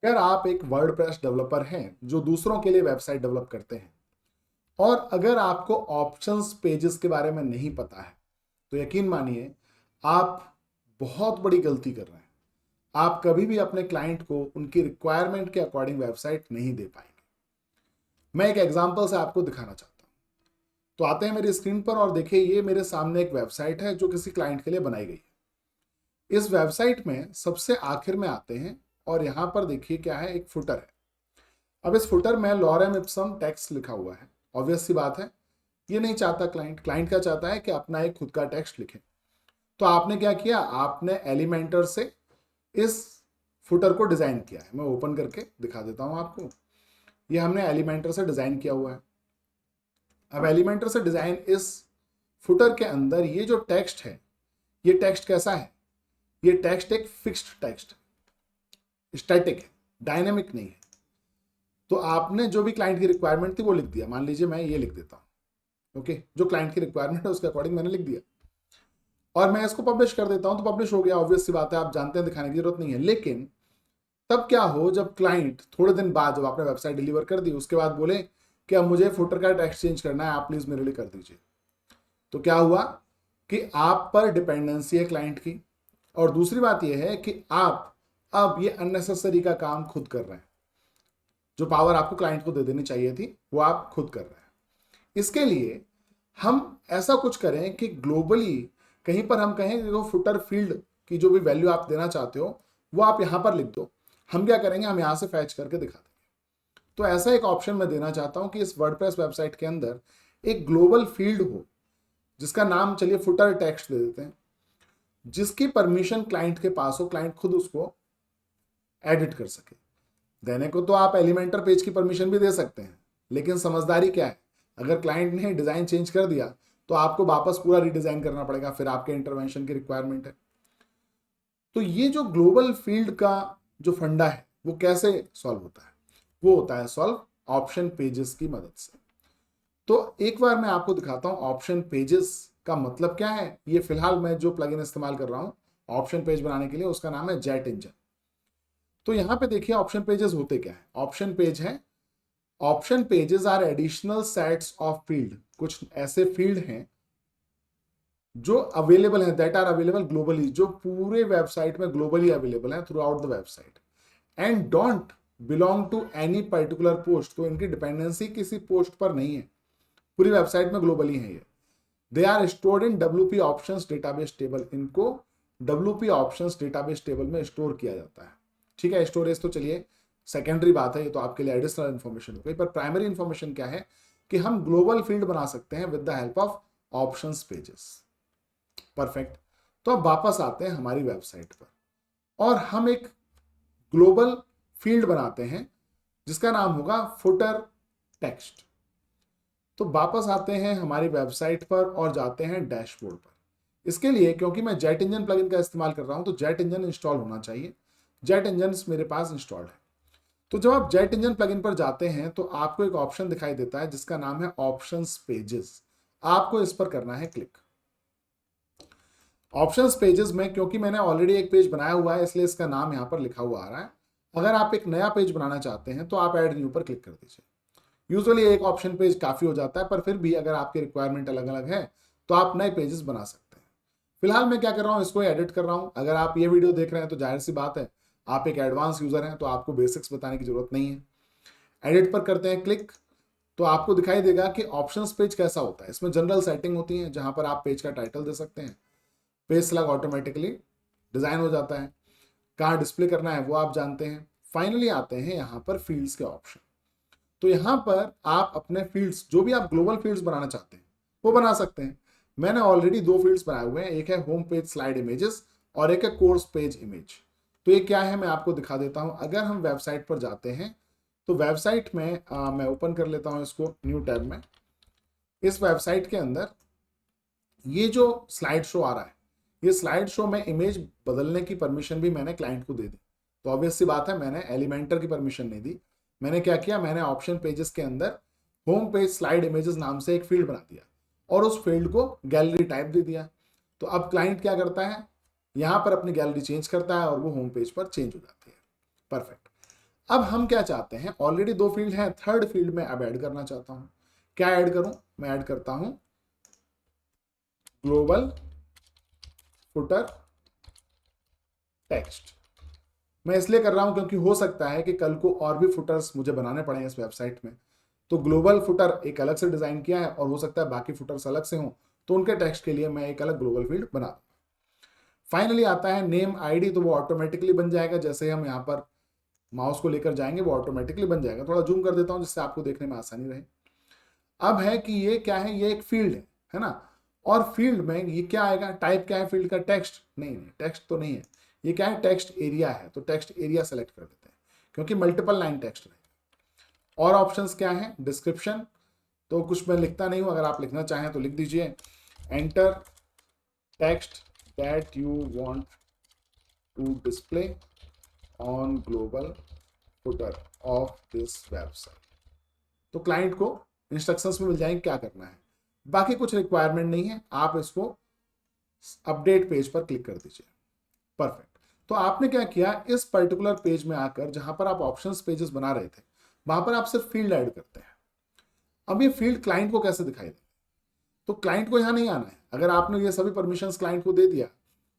अगर आप एक वर्डप्रेस डेवलपर हैं जो दूसरों के लिए वेबसाइट डेवलप करते हैं और अगर आपको ऑप्शंस पेजेस के बारे में नहीं पता है तो यकीन मानिए आप बहुत बड़ी गलती कर रहे हैं। आप कभी भी अपने क्लाइंट को उनकी रिक्वायरमेंट के अकॉर्डिंग वेबसाइट नहीं दे पाएंगे। मैं एक एग्जांपल से आपको दिखाना चाहता हूं। तो आते हैं मेरी स्क्रीन पर और देखिए ये मेरे सामने एक वेबसाइट है जो किसी क्लाइंट के लिए बनाई गई है। इस वेबसाइट में सबसे आखिर में आते हैं और यहां पर देखिए क्या है, एक फुटर है। अब इस फुटर में लॉरेम इप्सम टेक्स्ट लिखा हुआ है। ऑब्वियस सी बात है, ये नहीं चाहता क्लाइंट। क्लाइंट क्या चाहता है कि अपना एक खुद का टेक्स्ट लिखे। तो आपने क्या किया, आपने एलिमेंटर से इस फुटर को डिजाइन किया है। मैं ओपन करके दिखा देता हूं आपको। ये हमने एलिमेंटर से डिजाइन किया हुआ है। अब एलिमेंटर से डिजाइन इस फुटर के अंदर ये जो टेक्स्ट है, ये टेक्स्ट कैसा है, ये टेक्स्ट एक फिक्स्ड टेक्स्ट है, स्टैटिक है, डायनेमिक नहीं है। तो आपने जो भी क्लाइंट की रिक्वायरमेंट थी वो लिख दिया। मान लीजिए मैं ये लिख देता हूँ, ओके, जो क्लाइंट की रिक्वायरमेंट है उसके अकॉर्डिंग मैंने लिख दिया और मैं इसको पब्लिश कर देता हूँ तो पब्लिश हो गया। ऑब्वियस सी बात है, आप जानते हैं, दिखाने की जरूरत नहीं है। लेकिन तब क्या हो, जब क्लाइंट थोड़े दिन बाद, जब आपने वेबसाइट डिलीवर कर दी, उसके बाद बोले कि अब मुझे फुटर का टेक्स्ट चेंज करना है, आप प्लीज मेरे लिए कर दीजिए। तो क्या हुआ कि आप पर डिपेंडेंसी है क्लाइंट की, और दूसरी बात यह है कि आप अब ये अननेसेसरी का काम खुद कर रहे हैं। जो पावर आपको क्लाइंट को दे देनी चाहिए थी वो आप खुद कर रहे हैं। इसके लिए हम ऐसा कुछ करें कि ग्लोबली कहीं पर हम कहें जो फुटर फील्ड की जो भी वैल्यू आप देना चाहते हो वो आप यहां पर लिख दो। हम क्या करेंगे, हम यहां से फैच करके दिखा देंगे। तो ऐसा एक ऑप्शन मैं देना चाहता हूं कि इस वर्डप्रेस वेबसाइट के अंदर एक ग्लोबल फील्ड हो जिसका नाम चलिए फुटर टेक्स्ट दे देते हैं, जिसकी परमिशन क्लाइंट के पास हो, क्लाइंट खुद उसको एडिट कर सके। देने को तो आप एलिमेंटर पेज की परमिशन भी दे सकते हैं, लेकिन समझदारी क्या है, अगर क्लाइंट ने डिजाइन चेंज कर दिया तो आपको वापस पूरा रिडिजाइन करना पड़ेगा, फिर आपके इंटरवेंशन की रिक्वायरमेंट है। तो ये जो ग्लोबल फील्ड का जो फंडा है वो कैसे सॉल्व होता है, वो होता है सॉल्व ऑप्शन पेजेस की मदद से। तो एक बार मैं आपको दिखाता हूं ऑप्शन पेजेस का मतलब क्या है। ये फिलहाल मैं जो प्लगइन इस्तेमाल कर रहा हूं ऑप्शन पेज बनाने के लिए, उसका नाम है जेट इंजन। तो यहां पे देखिए ऑप्शन पेजेस होते क्या है। ऑप्शन पेज है, option pages are additional sets of field. कुछ ऐसे फील्ड हैं जो अवेलेबल हैं, दैट आर अवेलेबल ग्लोबली, जो पूरे वेबसाइट में ग्लोबली अवेलेबल हैं throughout the website, and don't belong to any particular post. तो इनकी डिपेंडेंसी किसी पोस्ट पर नहीं है, पूरी वेबसाइट में ग्लोबली है ये। They are stored in WP options database table. इनको WP ऑप्शंस डेटाबेस टेबल में स्टोर किया जाता है। ठीक है, स्टोरेज तो चलिए सेकेंडरी बात है, ये तो आपके लिए एडिशनल इन्फॉर्मेशन हो गई, पर प्राइमरी इन्फॉर्मेशन क्या है कि हम ग्लोबल फील्ड बना सकते हैं with the help of options pages. Perfect. तो अब वापस आते हैं हमारी वेबसाइट पर और हम एक ग्लोबल फील्ड बनाते हैं जिसका नाम होगा फुटर टेक्स्ट। तो वापस आते हैं हमारी वेबसाइट पर और जाते हैं डैशबोर्ड पर। इसके लिए क्योंकि मैं जेट इंजन प्लगइन का इस्तेमाल कर रहा हूं तो जेट इंजन इंस्टॉल होना चाहिए। जेट इंजन मेरे पास इंस्टॉल्ड है। तो जब आप जेट इंजन प्लगइन पर जाते हैं तो आपको एक ऑप्शन दिखाई देता है जिसका नाम है ऑप्शंस पेजेस। आपको इस पर करना है क्लिक। ऑप्शंस पेजेस में क्योंकि मैंने ऑलरेडी एक पेज बनाया हुआ है इसलिए इसका नाम यहां पर लिखा हुआ आ रहा है। अगर आप एक नया पेज बनाना चाहते हैं तो आप ऐड न्यू पर क्लिक कर दीजिए। यूजुअली एक ऑप्शन पेज काफी हो जाता है, पर फिर भी अगर आपकी रिक्वायरमेंट अलग अलग है तो आप नए पेजेस बना सकते हैं। फिलहाल मैं क्या कर रहा हूं, इसको एडिट कर रहा हूं। अगर आप ये वीडियो देख रहे हैं तो जाहिर सी बात है आप एक एडवांस यूजर हैं तो आपको बेसिक्स बताने की जरूरत नहीं है। एडिट पर करते हैं क्लिक तो आपको दिखाई देगा कि ऑप्शंस पेज कैसा होता है। इसमें जनरल सेटिंग होती है जहां पर आप पेज का टाइटल दे सकते हैं, पेज स्लैग ऑटोमेटिकली डिजाइन हो जाता है, कहाँ डिस्प्ले करना है वो आप जानते हैं। फाइनली आते हैं यहाँ पर फील्ड्स के ऑप्शन। तो यहाँ पर आप अपने फील्ड्स, जो भी आप ग्लोबल फील्ड्स बनाना चाहते हैं वो बना सकते हैं। मैंने ऑलरेडी दो फील्ड्स बनाए हुए हैं, एक है होम पेज स्लाइड इमेजेस और एक है कोर्स पेज इमेज। तो ये क्या है मैं आपको दिखा देता हूं। अगर हम वेबसाइट पर जाते हैं तो वेबसाइट में मैं ओपन कर लेता हूं इसको न्यू टैब में। इस वेबसाइट के अंदर ये जो स्लाइड शो आ रहा है, ये स्लाइड शो में इमेज बदलने की परमिशन भी मैंने क्लाइंट को दे दी। तो ऑब्वियस सी बात है मैंने एलिमेंटर की परमिशन नहीं दी। मैंने क्या किया, मैंने ऑप्शन पेजेस के अंदर होम पेज स्लाइड इमेजेस नाम से एक फील्ड बना दिया और उस फील्ड को गैलरी टाइप दे दिया। तो अब क्लाइंट क्या करता है, यहां पर अपनी गैलरी चेंज करता है और वो होम पेज पर चेंज हो जाती है। परफेक्ट। अब हम क्या चाहते हैं, ऑलरेडी 2 फील्ड हैं, थर्ड फील्ड में अब ऐड करना चाहता हूं। क्या ऐड करूं, मैं ऐड करता हूं ग्लोबल फुटर टेक्स्ट। मैं इसलिए कर रहा हूं क्योंकि हो सकता है कि कल को और भी फुटर्स मुझे बनाने पड़े इस वेबसाइट में, तो ग्लोबल फुटर एक अलग से डिजाइन किया है और हो सकता है बाकी फुटर्स अलग से हों, तो उनके टेक्स्ट के लिए मैं एक अलग ग्लोबल फील्ड बना दूंगा। फाइनली आता है नेम आईडी, तो वो ऑटोमेटिकली बन जाएगा, जैसे हम यहाँ पर माउस को लेकर जाएंगे वो ऑटोमेटिकली बन जाएगा। थोड़ा जूम कर देता हूँ जिससे आपको देखने में आसानी रहे। अब है कि ये क्या है, ये एक फील्ड है ना, और फील्ड में ये क्या आएगा, टाइप क्या है फील्ड का, टेक्स्ट नहीं, टेक्स्ट तो नहीं है, ये क्या है, टेक्स्ट एरिया है, तो टेक्स्ट एरिया सेलेक्ट कर देते हैं क्योंकि मल्टीपल लाइन टेक्स्ट है। और ऑप्शंस क्या है, डिस्क्रिप्शन, तो कुछ मैं लिखता नहीं हूं, अगर आप लिखना चाहें तो लिख दीजिए, enter text that you want to display on global footer of this website. तो क्लाइंट को इंस्ट्रक्शंस में मिल जाएंगे क्या करना है, बाकी कुछ रिक्वायरमेंट नहीं है, आप इसको अपडेट पेज पर क्लिक कर दीजिए। परफेक्ट। तो आपने क्या किया, इस पर्टिकुलर पेज में आकर जहां पर आप ऑप्शंस पेजेस बना रहे थे वहां पर आप सिर्फ फील्ड ऐड करते हैं। अब ये फील्ड क्लाइंट को कैसे दिखाई दे, तो क्लाइंट को यहां नहीं आना है। अगर आपने ये सभी परमिशंस क्लाइंट को दे दिया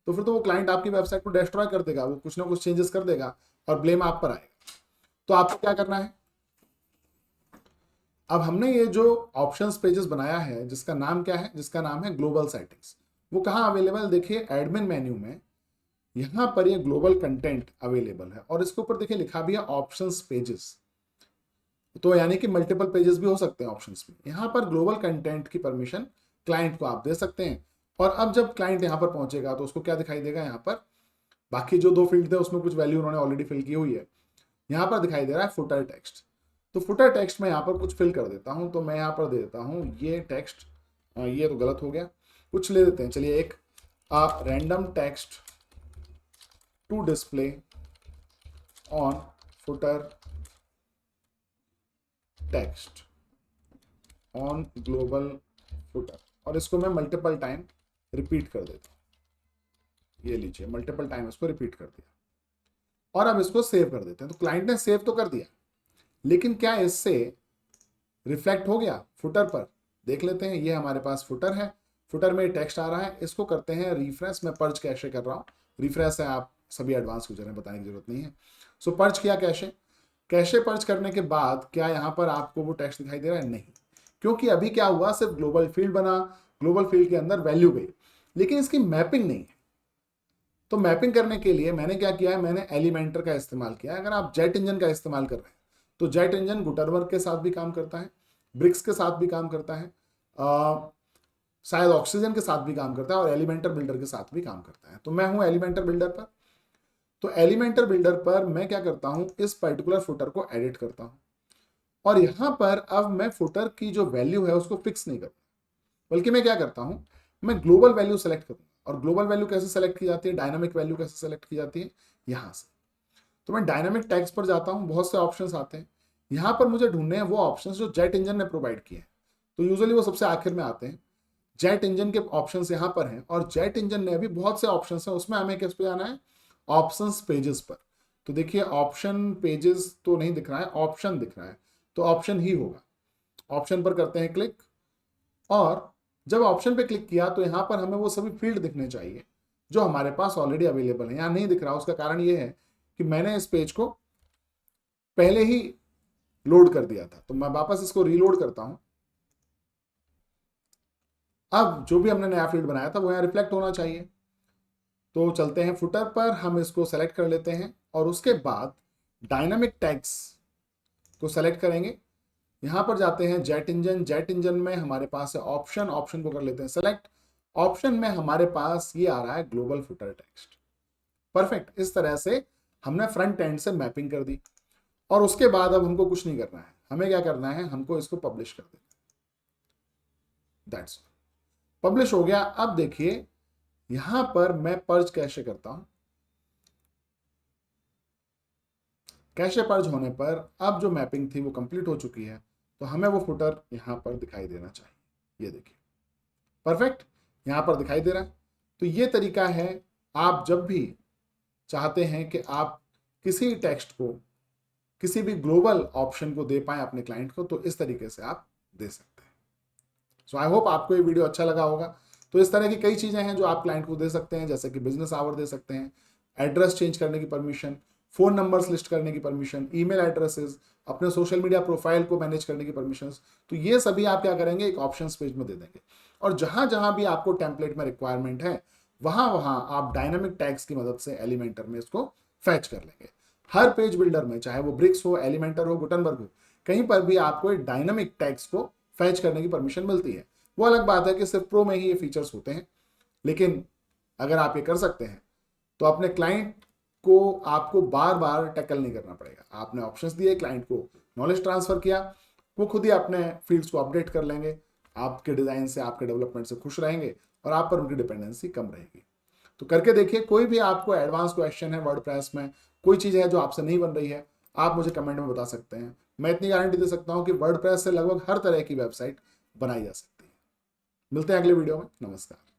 तो फिर तो वो क्लाइंट आपकी वेबसाइट को डिस्ट्रॉय कर देगा, वो कुछ ना कुछ चेंजेस कर देगा और ब्लेम आप पर आएगा। तो आपको क्या करना है, अब हमने ये जो ऑप्शंस पेजेस बनाया है जिसका नाम क्या है, जिसका नाम है ग्लोबल सेटिंग्स, वो कहाँ अवेलेबल, देखिए एडमिन मेन्यू में यहां पर ये ग्लोबल कंटेंट अवेलेबल है और इसके ऊपर देखिए लिखा भी है ऑप्शंस पेजेस, तो यानी कि मल्टीपल पेजेस भी हो सकते हैं ऑप्शंस में। यहां पर ग्लोबल कंटेंट की परमिशन क्लाइंट को आप दे सकते हैं। और अब जब क्लाइंट यहां पर पहुंचेगा तो उसको क्या दिखाई देगा, यहाँ पर बाकी जो 2 फील्ड थे उसमें कुछ वैल्यू उन्होंने ऑलरेडी फिल की हुई है, यहाँ पर दिखाई दे रहा है फुटर टेक्स्ट। तो फुटर टेक्स्ट में यहाँ पर कुछ फिल कर देता हूँ, तो मैं यहाँ पर दे देता हूँ ये टेक्स्ट, ये तो गलत हो गया, कुछ ले देते हैं, चलिए एक random text to display on footer text on global footer, और इसको मैं मल्टीपल टाइम रिपीट कर देता हूँ। ये लीजिए मल्टीपल टाइम इसको रिपीट कर दिया और अब इसको सेव कर देते हैं। तो क्लाइंट ने सेव तो कर दिया, लेकिन क्या इससे रिफ्लेक्ट हो गया फुटर पर, देख लेते हैं। ये हमारे पास फुटर है, फुटर में टेक्स्ट आ रहा है, इसको करते हैं रिफ्रेश। मैं पर्च कैशे कर रहा हूँ, रिफ्रेश है, आप सभी एडवांस यूजर हैं, बताने की जरूरत नहीं है। सो पर्च किया कैशे, कैशे पर्च करने के बाद क्या यहाँ पर आपको वो टेक्स्ट दिखाई दे रहा है, नहीं, क्योंकि अभी क्या हुआ, सिर्फ ग्लोबल फील्ड बना, ग्लोबल फील्ड के अंदर वैल्यू गई, लेकिन इसकी मैपिंग नहीं है। तो मैपिंग करने के लिए मैंने क्या किया है, मैंने एलिमेंटर का इस्तेमाल किया है। अगर आप जेट इंजन का इस्तेमाल कर रहे हैं तो जेट इंजन गुटरवर्क के साथ भी काम करता है, ब्रिक्स के साथ भी काम करता है, शायद ऑक्सीजन के साथ भी काम करता है और एलिमेंटर बिल्डर के साथ भी काम करता है। तो मैं हूं एलिमेंटर बिल्डर पर। तो एलिमेंटर बिल्डर पर मैं क्या करता हूं, इस पर्टिकुलर फुटर को एडिट करता हूं और यहां पर अब मैं फुटर की जो वैल्यू है उसको फिक्स नहीं करूंगा, बल्कि मैं क्या करता हूं, मैं ग्लोबल वैल्यू सेलेक्ट करूंगा। और ग्लोबल वैल्यू कैसे सेलेक्ट की जाती है, डायनामिक वैल्यू कैसे सेलेक्ट की जाती है, यहां से। तो मैं डायनामिक टैग्स पर जाता हूं, बहुत से ऑप्शंस आते हैं, यहां पर मुझे ढूंढने हैं वो ऑप्शंस जो जेट इंजन ने प्रोवाइड किए हैं। तो यूजुअली वो सबसे आखिर में आते हैं, जेट इंजन के ऑप्शंस यहां पर हैं और जेट इंजन ने भी बहुत से ऑप्शंस हैं, उसमें हमें किस पे आना है, ऑप्शंस पेजेस पर। तो देखिए ऑप्शन पेजेस तो नहीं दिख रहा है, ऑप्शन दिख रहा है, तो ऑप्शन ही होगा। ऑप्शन पर करते हैं क्लिक, और जब ऑप्शन पे क्लिक किया तो यहां पर हमें वो सभी फील्ड दिखने चाहिए जो हमारे पास ऑलरेडी अवेलेबल है। यहां नहीं दिख रहा, उसका कारण ये है कि मैंने इस पेज को पहले ही लोड कर दिया था। तो मैं वापस इसको रीलोड करता हूं। अब जो भी हमने नया फील्ड बनाया था वो यहां रिफ्लेक्ट होना चाहिए। तो चलते हैं फुटर पर, हम इसको सेलेक्ट कर लेते हैं और उसके बाद डायनामिक टैग्स को सेलेक्ट करेंगे। यहां पर जाते हैं जेट इंजन, जेट इंजन में हमारे पास है ऑप्शन, ऑप्शन को कर लेते हैं सेलेक्ट। ऑप्शन में हमारे पास ये आ रहा है ग्लोबल फुटर टेक्स्ट। परफेक्ट। इस तरह से हमने फ्रंट एंड से मैपिंग कर दी और उसके बाद अब हमको कुछ नहीं करना है, हमें क्या करना है, हमको इसको पब्लिश कर देना। दैट्स पब्लिश हो गया। अब देखिए यहां पर मैं पर्च कैशे करता हूं, कैशे पर्च होने पर अब जो मैपिंग थी वो कंप्लीट हो चुकी है, तो हमें वो फुटर यहां पर दिखाई देना चाहिए। ये देखिए परफेक्ट, यहां पर दिखाई दे रहा है। तो ये तरीका है, आप जब भी चाहते हैं कि आप किसी टेक्स्ट को किसी भी ग्लोबल ऑप्शन को दे पाए अपने क्लाइंट को, तो इस तरीके से आप दे सकते हैं। सो आई होप आपको ये वीडियो अच्छा लगा होगा। तो इस तरह की कई चीजें हैं जो आप क्लाइंट को दे सकते हैं, जैसे कि बिजनेस आवर दे सकते हैं, एड्रेस चेंज करने की परमिशन, फोन नंबर्स लिस्ट करने की परमिशन, ईमेल एड्रेसेस, अपने सोशल मीडिया प्रोफाइल को मैनेज करने की परमिशंस। तो ये सभी आप क्या करेंगे, एक ऑप्शंस पेज में दे देंगे। और जहां जहां भी आपको टेम्पलेट में रिक्वायरमेंट है, वहां वहां आप डायनामिक टैग्स की मदद से एलिमेंटर में इसको फैच कर लेंगे। हर पेज बिल्डर में, चाहे वो ब्रिक्स हो, एलिमेंटर हो, गुटनबर्ग हो, कहीं पर भी आपको एक डायनामिक टैग्स को फैच करने की परमिशन मिलती है। वो अलग बात है कि सिर्फ प्रो में ही ये फीचर्स होते हैं, लेकिन अगर आप ये कर सकते हैं तो अपने क्लाइंट को आपको बार बार टैकल नहीं करना पड़ेगा। आपने ऑप्शंस दिए, क्लाइंट को नॉलेज ट्रांसफर किया, वो खुद ही अपने फील्ड्स को अपडेट कर लेंगे, आपके डिजाइन से, आपके डेवलपमेंट से खुश रहेंगे और आप पर उनकी डिपेंडेंसी कम रहेगी। तो करके देखिए। कोई भी आपको एडवांस क्वेश्चन है वर्डप्रेस में, कोई चीज़ है जो आपसे नहीं बन रही है, आप मुझे कमेंट में बता सकते हैं। मैं इतनी गारंटी दे सकता हूं कि वर्डप्रेस से लगभग हर तरह की वेबसाइट बनाई जा सकती है। मिलते हैं अगले वीडियो में। नमस्कार।